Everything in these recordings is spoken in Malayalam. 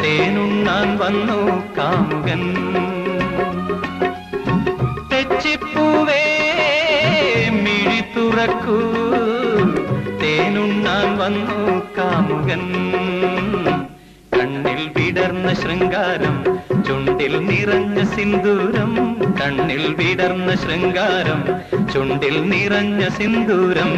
തേനുണ്ണാൻ വന്നു കാമുകൻ തെച്ചിപ്പൂവേ മിഴി തുറക്കൂ തേനുണ്ണാൻ വന്നു കാമുകൻ കണ്ണിൽ വിടർന്ന ശൃംഗാരം ചുണ്ടിൽ നിറഞ്ഞ സിന്ദൂരം കണ്ണിൽ വിടർന്ന ശൃംഗാരം ചുണ്ടിൽ നിറഞ്ഞ സിന്ദൂരം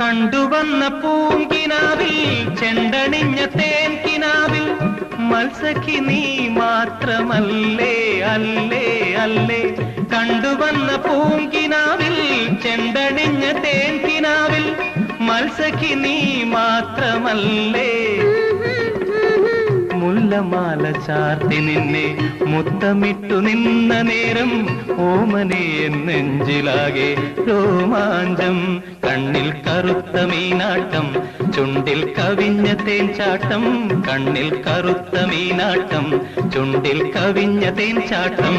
കണ്ടുവന്ന പൂങ്കിനാവിൽ ചെണ്ടണിഞ്ഞ തേൻകിനാവിൽ മത്സഖി നീ മാത്രമല്ലേ അല്ലേ അല്ലേ കണ്ടുവന്ന പൂങ്കിനാവിൽ ചെണ്ടണിഞ്ഞ തേൻകിനാവിൽ മത്സഖി നീ മാത്രമല്ലേ മുല്ലമാല ചാർത്തി നിന്നെ മുത്തമിട്ടു നിന്ന നേരം ഓമനെ നെഞ്ചിലാകെ രോമാഞ്ചം കണ്ണിൽ കറുത്ത മീനാട്ടം ചുണ്ടിൽ കവിഞ്ഞ തേൻചാട്ടം കണ്ണിൽ കറുത്ത മീനാട്ടം ചുണ്ടിൽ കവിഞ്ഞ തേൻചാട്ടം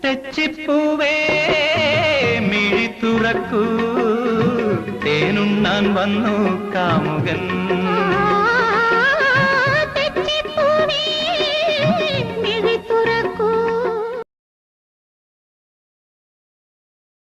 തെച്ചിപ്പൂവേ മിഴി തുറക്കൂ തേനുണ്ണാൻ വന്നു കാമുകൻ